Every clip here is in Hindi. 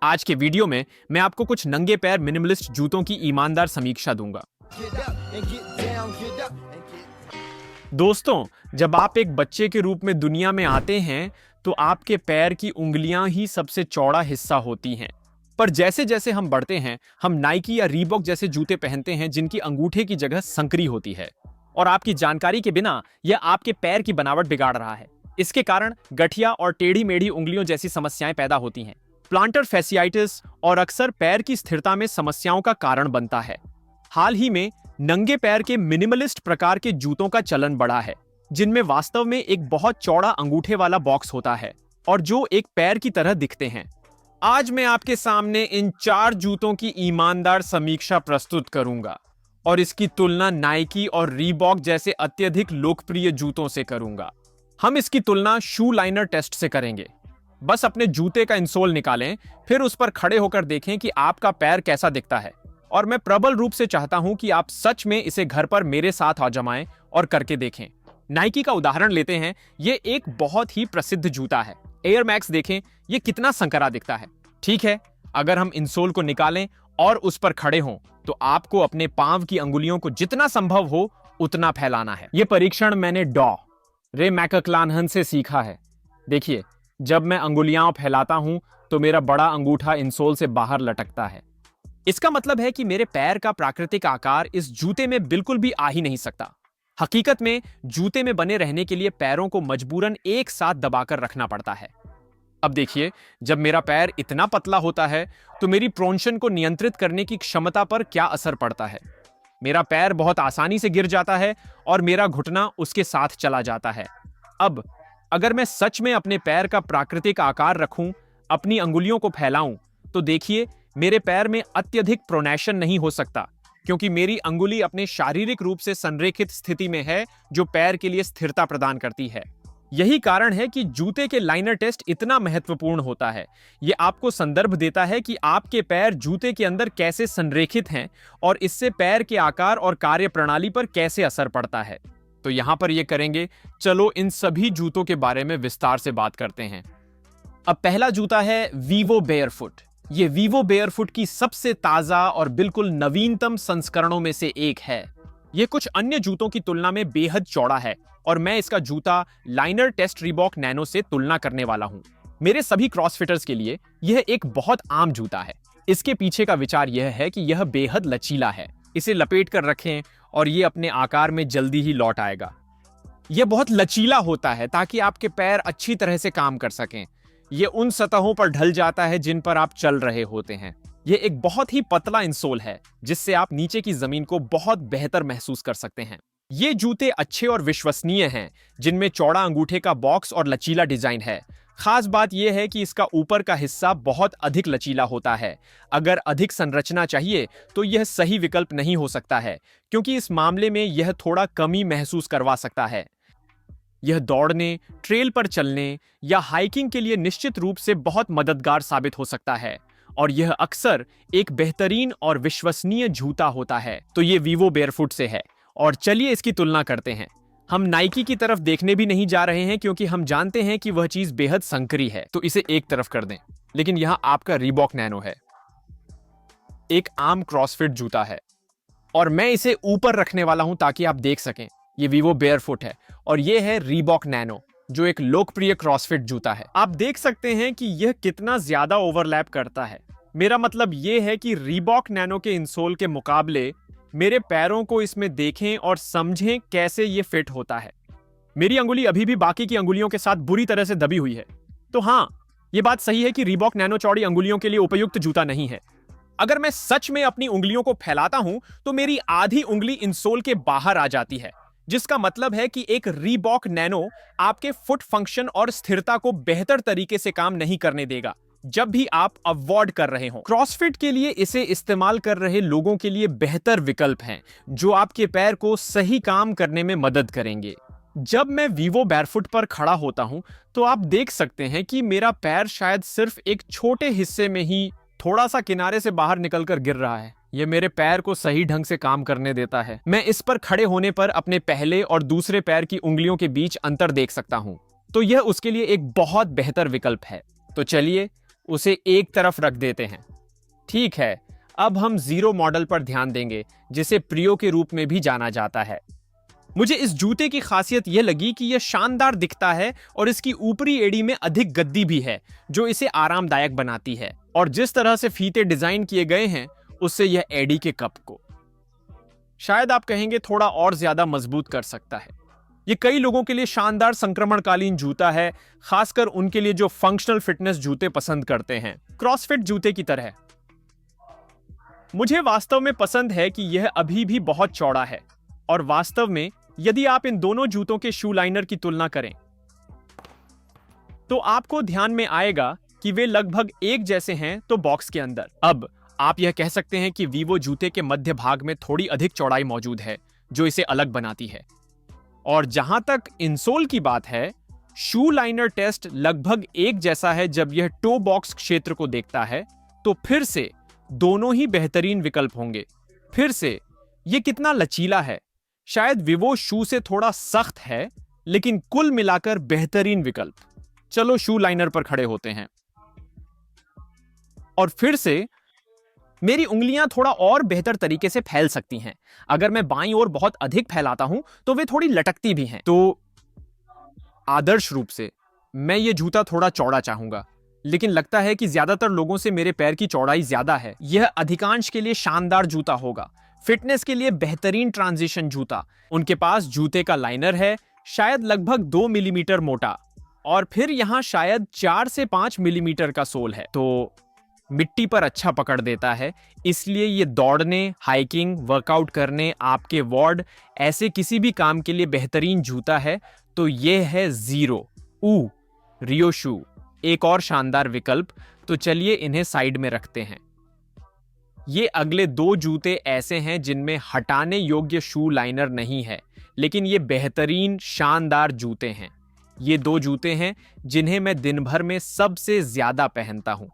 आज के वीडियो में मैं आपको कुछ नंगे पैर मिनिमलिस्ट जूतों की ईमानदार समीक्षा दूंगा। दोस्तों, जब आप एक बच्चे के रूप में दुनिया में आते हैं तो आपके पैर की उंगलियां ही सबसे चौड़ा हिस्सा होती हैं। पर जैसे जैसे हम बढ़ते हैं, हम नाइकी या रीबॉक जैसे जूते पहनते हैं जिनकी अंगूठे की जगह संकरी होती है, और आपकी जानकारी के बिना यह आपके पैर की बनावट बिगाड़ रहा है। इसके कारण गठिया और टेढ़ी मेढ़ी उंगलियों जैसी समस्याएं पैदा होती हैं। प्लांटर फैसियाइटिस और अक्सर पैर की स्थिरता में समस्याओं का कारण बनता है। हाल ही में नंगे पैर के मिनिमलिस्ट प्रकार के जूतों का चलन बढ़ा है, जिनमें वास्तव में एक बहुत चौड़ा अंगूठे वाला बॉक्स होता है और जो एक पैर की तरह दिखते हैं। आज मैं आपके सामने इन 4 जूतों की ईमानदार समीक्षा प्रस्तुत करूंगा और इसकी तुलना नाइकी और रीबॉक जैसे अत्यधिक लोकप्रिय जूतों से करूंगा। हम इसकी तुलना शू लाइनर टेस्ट से करेंगे। बस अपने जूते का इंसोल निकालें, फिर उस पर खड़े होकर देखें कि आपका पैर कैसा दिखता है। और मैं प्रबल रूप से चाहता हूं कि आप सच में इसे घर पर मेरे साथ आजमाएं और करके देखें। नाइकी का उदाहरण लेते हैं। ये एक बहुत ही प्रसिद्ध जूता है। एयर मैक्स देखें, ये कितना संकरा दिखता है। ठीक है, अगर हम इंसोल को निकालें और उस पर खड़े हों तो आपको अपने पांव की अंगुलियों को जितना संभव हो उतना फैलाना है। यह परीक्षण मैंने रे मैकक्लानहन से सीखा है। देखिए, जब मैं अंगुलियां फैलाता हूं तो मेरा बड़ा अंगूठा इंसोल से बाहर लटकता है। इसका मतलब है कि मेरे पैर का प्राकृतिक आकार इस जूते में बिल्कुल भी आ ही नहीं सकता। हकीकत में जूते में बने रहने के लिए पैरों को मजबूरन एक साथ दबाकर रखना पड़ता है। अब देखिए, जब मेरा पैर इतना पतला होता है तो मेरी प्रोंशन को नियंत्रित करने की क्षमता पर क्या असर पड़ता है। मेरा पैर बहुत आसानी से गिर जाता है और मेरा घुटना उसके साथ चला जाता है। अब अगर मैं सच में अपने पैर का प्राकृतिक आकार रखूं, अपनी अंगुलियों को फैलाऊं, तो देखिए, मेरे पैर में अत्यधिक प्रोनेशन नहीं हो सकता, क्योंकि मेरी अंगुली अपने शारीरिक रूप से संरेखित स्थिति में है जो पैर के लिए स्थिरता प्रदान करती है। यही कारण है कि जूते के लाइनर टेस्ट इतना महत्वपूर्ण होता है। यह आपको संदर्भ देता है कि आपके पैर जूते के अंदर कैसे संरेखित हैं और इससे पैर के आकार और कार्य प्रणाली पर कैसे असर पड़ता है। तो यहां पर यह करेंगे। चलो इन सभी जूतों के बारे में विस्तार से बात करते हैं। अब पहला जूता है वीवो बेयरफुट। यह वीवो बेयरफुट की सबसे ताजा और बिल्कुल नवीनतम संस्करणों में से एक है। यह कुछ अन्य जूतों की तुलना में बेहद चौड़ा है और मैं इसका जूता लाइनर टेस्ट रीबॉक नैनो से तुलना करने वाला हूं। मेरे सभी क्रॉसफिटर्स के लिए यह एक बहुत आम जूता है। इसके पीछे का विचार यह है कि यह बेहद लचीला है। इसे लपेट कर रखें और यह अपने आकार में जल्दी ही लौट आएगा। यह बहुत लचीला होता है ताकि आपके पैर अच्छी तरह से काम कर सकें। यह उन सतहों पर ढल जाता है जिन पर आप चल रहे होते हैं। यह एक बहुत ही पतला इंसोल है जिससे आप नीचे की जमीन को बहुत बेहतर महसूस कर सकते हैं। ये जूते अच्छे और विश्वसनीय हैं, जिनमें चौड़ा अंगूठे का बॉक्स और लचीला डिजाइन है। खास बात यह है कि इसका ऊपर का हिस्सा बहुत अधिक लचीला होता है। अगर अधिक संरचना चाहिए तो यह सही विकल्प नहीं हो सकता है, क्योंकि इस मामले में यह थोड़ा कमी महसूस करवा सकता है। यह दौड़ने, ट्रेल पर चलने या हाइकिंग के लिए निश्चित रूप से बहुत मददगार साबित हो सकता है और यह अक्सर एक बेहतरीन और विश्वसनीय जूता होता है। तो ये वीवो बेयरफुट से है और चलिए इसकी तुलना करते हैं। हम नाइकी की तरफ देखने भी नहीं जा रहे हैं, क्योंकि हम जानते हैं कि वह चीज बेहद संकरी है, तो इसे एक तरफ कर दें। लेकिन यहां आपका रीबॉक नैनो है, एक आम क्रॉसफिट जूता है, और मैं इसे ऊपर रखने वाला हूं ताकि आप देख सकें। ये वीवो बेयरफुट है और यह है रीबॉक नैनो, जो एक लोकप्रिय क्रॉसफिट जूता है। आप देख सकते हैं कि यह कितना ज्यादा ओवरलैप करता है। मेरा मतलब यह है कि रीबॉक नैनो के इंसोल के मुकाबले मेरे पैरों को इसमें देखें और समझें कैसे यह फिट होता है। मेरी अंगुली अभी भी बाकी की अंगुलियों के साथ बुरी तरह से दबी हुई है। तो हाँ, यह बात सही है कि रीबॉक नैनो चौड़ी अंगुलियों के लिए उपयुक्त जूता नहीं है। अगर मैं सच में अपनी उंगलियों को फैलाता हूं तो मेरी आधी उंगली इंसोल के बाहर आ जाती है, जिसका मतलब है कि एक रीबॉक नैनो आपके फुट फंक्शन और स्थिरता को बेहतर तरीके से काम नहीं करने देगा जब भी आप अवॉइड कर रहे हो। क्रॉसफिट के लिए इसे इस्तेमाल कर रहे लोगों के लिए बेहतर विकल्प हैं, जो आपके पैर को सही काम करने में मदद करेंगे। जब मैं वीवो बेयरफुट पर खड़ा होता हूं तो आप देख सकते हैं कि मेरा पैर शायद सिर्फ एक छोटे हिस्से में ही थोड़ा सा किनारे से बाहर निकलकर गिर रहा है। यह मेरे पैर को सही ढंग से काम करने देता है। मैं इस पर खड़े होने पर अपने पहले और दूसरे पैर की उंगलियों के बीच अंतर देख सकता हूं, तो यह उसके लिए एक बहुत बेहतर विकल्प है। तो चलिए उसे एक तरफ रख देते हैं। ठीक है, अब हम जीरो मॉडल पर ध्यान देंगे, जिसे प्रियो के रूप में भी जाना जाता है। मुझे इस जूते की खासियत यह लगी कि यह शानदार दिखता है और इसकी ऊपरी एड़ी में अधिक गद्दी भी है, जो इसे आरामदायक बनाती है। और जिस तरह से फीते डिजाइन किए गए हैं, उससे यह एड़ी के कप को शायद आप कहेंगे थोड़ा और ज्यादा मजबूत कर सकता है। यह कई लोगों के लिए शानदार संक्रमणकालीन जूता है, खासकर उनके लिए जो फंक्शनल फिटनेस जूते पसंद करते हैं, क्रॉसफिट जूते की तरह। मुझे वास्तव में पसंद है कि यह अभी भी बहुत चौड़ा है, और वास्तव में यदि आप इन दोनों जूतों के शू लाइनर की तुलना करें तो आपको ध्यान में आएगा कि वे लगभग एक जैसे हैं तो बॉक्स के अंदर। अब आप यह कह सकते हैं कि वीवो जूते के मध्य भाग में थोड़ी अधिक चौड़ाई मौजूद है, जो इसे अलग बनाती है। और जहां तक इंसोल की बात है, शू लाइनर टेस्ट लगभग एक जैसा है। जब यह टो बॉक्स क्षेत्र को देखता है तो फिर से दोनों ही बेहतरीन विकल्प होंगे। फिर से यह कितना लचीला है। शायद विवो शू से थोड़ा सख्त है, लेकिन कुल मिलाकर बेहतरीन विकल्प। चलो शू लाइनर पर खड़े होते हैं, और फिर से मेरी उंगलियां थोड़ा और बेहतर तरीके से फैल सकती हैं। अगर मैं बाईं ओर बहुत अधिक फैलाता हूं तो वे थोड़ी लटकती भी हैं। तो आदर्श रूप से मैं ये जूता थोड़ा चौड़ा चाहूंगा, लेकिन लगता है कि ज्यादातर लोगों से मेरे पैर की चौड़ाई ज्यादा है। यह अधिकांश के लिए शानदार जूता होगा, फिटनेस के लिए बेहतरीन ट्रांजिशन जूता। उनके पास जूते का लाइनर है, शायद लगभग 2 मिलीमीटर मोटा, और फिर यहां शायद 4 से 5 मिलीमीटर का सोल है। तो मिट्टी पर अच्छा पकड़ देता है, इसलिए ये दौड़ने, हाइकिंग, वर्कआउट करने, आपके वार्ड, ऐसे किसी भी काम के लिए बेहतरीन जूता है। तो ये है जीरो रियो शू, एक और शानदार विकल्प। तो चलिए इन्हें साइड में रखते हैं। ये अगले दो जूते ऐसे हैं जिनमें हटाने योग्य शू लाइनर नहीं है, लेकिन ये बेहतरीन शानदार जूते हैं। ये दो जूते हैं जिन्हें मैं दिन भर में सबसे ज्यादा पहनता हूं।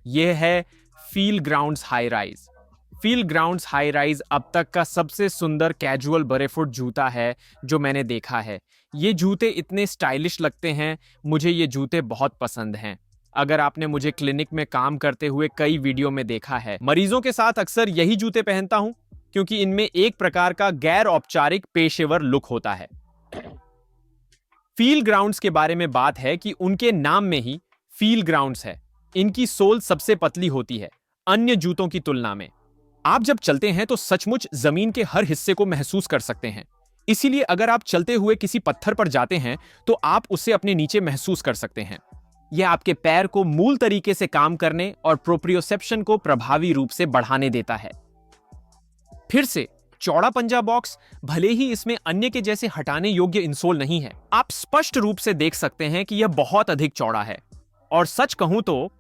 यह है feel grounds high rise. Feel grounds high rise अब तक का सबसे सुंदर कैजुअल बरेफुट जूता है जो मैंने देखा है। ये जूते इतने स्टाइलिश लगते हैं, मुझे ये जूते बहुत पसंद हैं। अगर आपने मुझे क्लिनिक में काम करते हुए कई वीडियो में देखा है, मरीजों के साथ अक्सर यही जूते पहनता हूं, क्योंकि इनमें एक प्रकार का गैर औपचारिक पेशेवर लुक होता है। फील ग्राउंड्स के बारे में बात है कि उनके नाम में ही फील ग्राउंड्स है। इनकी सोल सबसे पतली होती है अन्य जूतों की तुलना में। आप जब चलते हैं तो सचमुच जमीन के हर हिस्से को महसूस कर सकते हैं। इसीलिए अगर आप चलते हुए किसी पत्थर पर जाते हैं तो आप उसे अपने नीचे महसूस कर सकते हैं। यह आपके पैर को मूल तरीके से काम करने और प्रोप्रियोसेप्शन को प्रभावी रूप से बढ़ाने देता है। फिर से चौड़ा पंजा बॉक्स, भले ही इसमें अन्य के जैसे हटाने योग्य इंसोल नहीं है, आप स्पष्ट रूप से देख सकते हैं कि यह बहुत अधिक चौड़ा है। और सच कहूं तो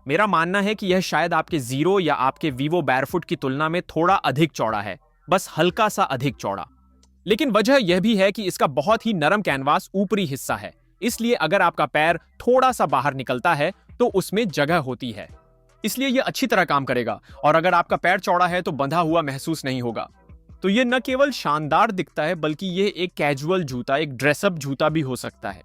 मेरा मानना है कि यह शायद आपके जीरो या आपके वीवो बैरफुट की तुलना में थोड़ा अधिक चौड़ा है, बस हल्का सा अधिक चौड़ा। लेकिन वजह यह भी है कि इसका बहुत ही नरम कैनवास ऊपरी हिस्सा है, इसलिए अगर आपका पैर थोड़ा सा बाहर निकलता है तो उसमें जगह होती है, इसलिए यह अच्छी तरह काम करेगा। और अगर आपका पैर चौड़ा है तो बंधा हुआ महसूस नहीं होगा। तो यह न केवल शानदार दिखता है, बल्कि यह एक कैजुअल जूता, एक ड्रेसअप जूता भी हो सकता है।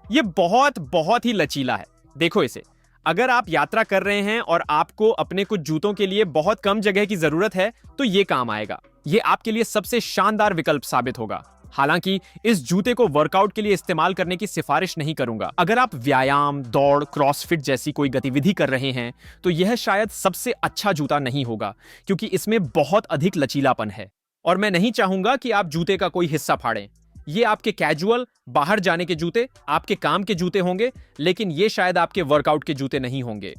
यह बहुत ही लचीला है। देखो इसे, अगर आप यात्रा कर रहे हैं और आपको अपने कुछ जूतों के लिए बहुत कम जगह की जरूरत है तो यह काम आएगा। यह आपके लिए सबसे शानदार विकल्प साबित होगा। हालांकि इस जूते को वर्कआउट के लिए इस्तेमाल करने की सिफारिश नहीं करूंगा। अगर आप व्यायाम, दौड़, क्रॉसफिट जैसी कोई गतिविधि कर रहे हैं तो यह शायद सबसे अच्छा जूता नहीं होगा, क्योंकि इसमें बहुत अधिक लचीलापन है और मैं नहीं चाहूंगा कि आप जूते का कोई हिस्सा फाड़ें। ये आपके कैजुअल, बाहर जाने के जूते, आपके काम के जूते होंगे, लेकिन ये शायद आपके वर्कआउट के जूते नहीं होंगे।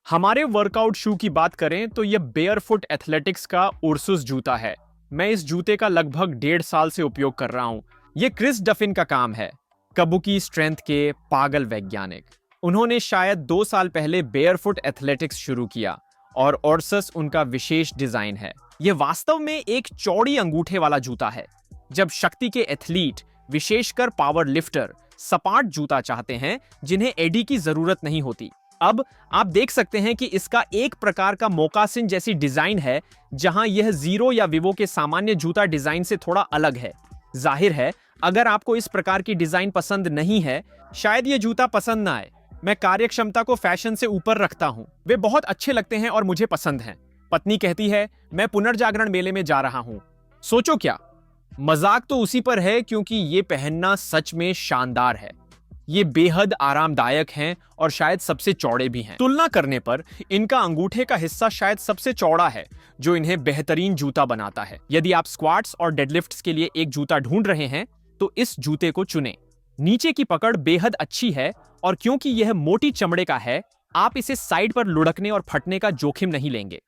हमारे वर्कआउट शू की बात करें तो यह बेयरफुट एथलेटिक्स का उर्सुस जूता है। मैं इस जूते का लगभग 1.5 साल से उपयोग कर रहा हूं। यह क्रिस डफिन का काम है, कबुकी स्ट्रेंथ के पागल वैज्ञानिक। उन्होंने शायद 2 साल पहले बेयरफुट एथलेटिक्स शुरू किया और ओर्सस उनका विशेष डिजाइन है। यह वास्तव में एक चौड़ी अंगूठे वाला जूता है। जब शक्ति के एथलीट, विशेषकर पावर लिफ्टर, सपाट जूता चाहते हैं जिन्हें एडी की जरूरत नहीं होती। अब आप देख सकते हैं कि इसका एक प्रकार का मोकासिन जैसी डिजाइन है, जहां यह जीरो या विवो के सामान्य जूता डिजाइन से थोड़ा अलग है। जाहिर है, अगर आपको इस प्रकार की डिजाइन पसंद नहीं है, शायद यह जूता पसंद ना आए। मैं कार्यक्षमता को फैशन से ऊपर रखता हूँ। वे बहुत अच्छे लगते हैं और मुझे पसंद हैं। पत्नी कहती है, मैं पुनर्जागरण मेले में जा रहा हूँ। सोचो क्या, मजाक तो उसी पर है क्योंकि ये पहनना सच में शानदार है। ये बेहद आरामदायक हैं और शायद सबसे चौड़े भी हैं। तुलना करने पर इनका अंगूठे का हिस्सा शायद सबसे चौड़ा है, जो इन्हें बेहतरीन जूता बनाता है। यदि आप स्क्वाट्स और डेडलिफ्ट्स के लिए एक जूता ढूंढ रहे हैं तो इस जूते को चुनें। नीचे की पकड़ बेहद अच्छी है और क्योंकि यह मोटी चमड़े का है, आप इसे साइड पर लुढ़कने और फटने का जोखिम नहीं लेंगे।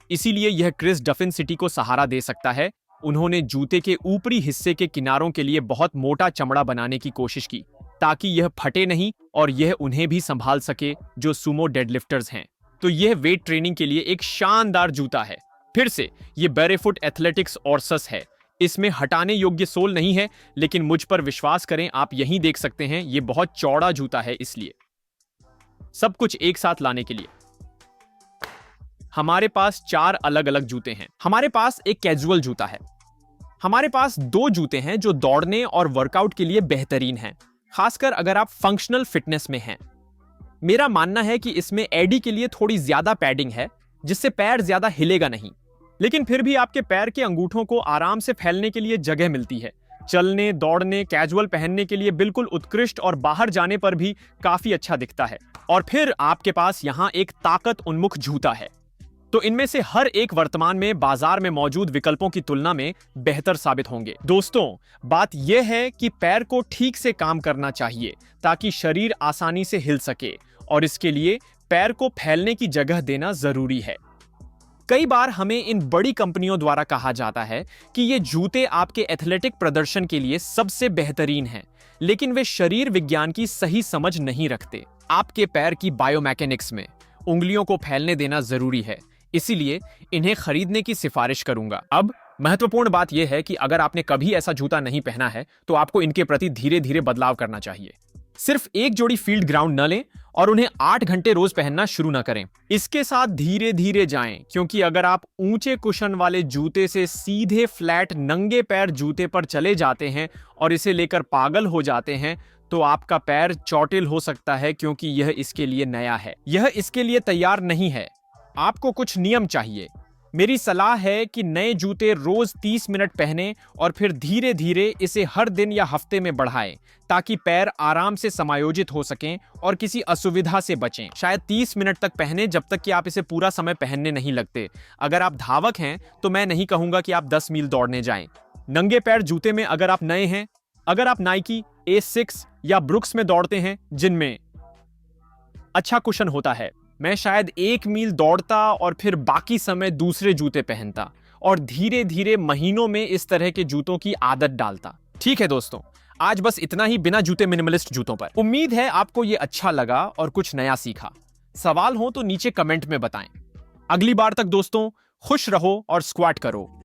इसीलिए यह क्रिस डफिन सिटी को सहारा दे सकता है। उन्होंने जूते के ऊपरी हिस्से के किनारों के लिए बहुत मोटा चमड़ा बनाने की कोशिश की ताकि यह फटे नहीं और यह उन्हें भी संभाल सके जो सुमो डेडलिफ्टर्स हैं। तो यह वेट ट्रेनिंग के लिए एक शानदार जूता है। फिर से ये बैरेफुट एथलेटिक्स ऑर्सस है। इसमें हटाने योग्य सोल नहीं है, लेकिन मुझ पर विश्वास करें, आप यहीं देख सकते हैं, ये बहुत चौड़ा जूता है। इसलिए सब कुछ एक साथ लाने के लिए हमारे पास 4 अलग अलग जूते हैं। हमारे पास एक कैजुअल जूता है। हमारे पास 2 जूते हैं जो दौड़ने और वर्कआउट के लिए बेहतरीन हैं, खासकर अगर आप फंक्शनल फिटनेस में हैं। मेरा मानना है कि इसमें एडी के लिए थोड़ी ज्यादा पैडिंग है, जिससे पैर ज्यादा हिलेगा नहीं, लेकिन फिर भी आपके पैर के अंगूठों को आराम से फैलने के लिए जगह मिलती है। चलने, दौड़ने, कैजुअल पहनने के लिए बिल्कुल उत्कृष्ट और बाहर जाने पर भी काफी अच्छा दिखता है। और फिर आपके पास यहाँ एक ताकत उन्मुख जूता है। तो इनमें से हर एक वर्तमान में बाजार में मौजूद विकल्पों की तुलना में बेहतर साबित होंगे। दोस्तों, बात यह है कि पैर को ठीक से काम करना चाहिए ताकि शरीर आसानी से हिल सके, और इसके लिए पैर को फैलने की जगह देना जरूरी है। कई बार हमें इन बड़ी कंपनियों द्वारा कहा जाता है कि ये जूते आपके एथलेटिक प्रदर्शन के लिए सबसे बेहतरीन हैं, लेकिन वे शरीर विज्ञान की सही समझ नहीं रखते। आपके पैर की बायोमैकेनिक्स में उंगलियों को फैलने देना जरूरी है, इसीलिए इन्हें खरीदने की सिफारिश करूंगा। अब महत्वपूर्ण बात यह है कि अगर आपने कभी ऐसा जूता नहीं पहना है तो आपको इनके प्रति धीरे धीरे बदलाव करना चाहिए। सिर्फ एक जोड़ी फील्ड ग्राउंड न लें और उन्हें 8 घंटे रोज पहनना शुरू न करें। इसके साथ धीरे धीरे जाएं, क्योंकि अगर आप ऊंचे कुशन वाले जूते से सीधे फ्लैट नंगे पैर जूते पर चले जाते हैं और इसे लेकर पागल हो जाते हैं तो आपका पैर चौटिल हो सकता है, क्योंकि यह इसके लिए नया है। यह इसके लिए तैयार नहीं है। आपको कुछ नियम चाहिए। मेरी सलाह है कि नए जूते रोज 30 मिनट पहनें और फिर धीरे धीरे इसे हर दिन या हफ्ते में बढ़ाएं, ताकि पैर आराम से समायोजित हो सकें और किसी असुविधा से बचें। शायद 30 मिनट तक पहने, जब तक कि आप इसे पूरा समय पहनने नहीं लगते। अगर आप धावक हैं तो मैं नहीं कहूंगा कि आप 10 मील दौड़ने जाएं। नंगे पैर जूते में अगर आप नए हैं, अगर आप नाइकी, A6 या ब्रुक्स में दौड़ते हैं जिनमें अच्छा कुशन होता है, मैं शायद 1 मील दौड़ता और फिर बाकी समय दूसरे जूते पहनता और धीरे धीरे महीनों में इस तरह के जूतों की आदत डालता। ठीक है दोस्तों, आज बस इतना ही बिना जूते मिनिमलिस्ट जूतों पर। उम्मीद है आपको ये अच्छा लगा और कुछ नया सीखा। सवाल हो तो नीचे कमेंट में बताएं। अगली बार तक दोस्तों, खुश रहो और स्क्वाट करो।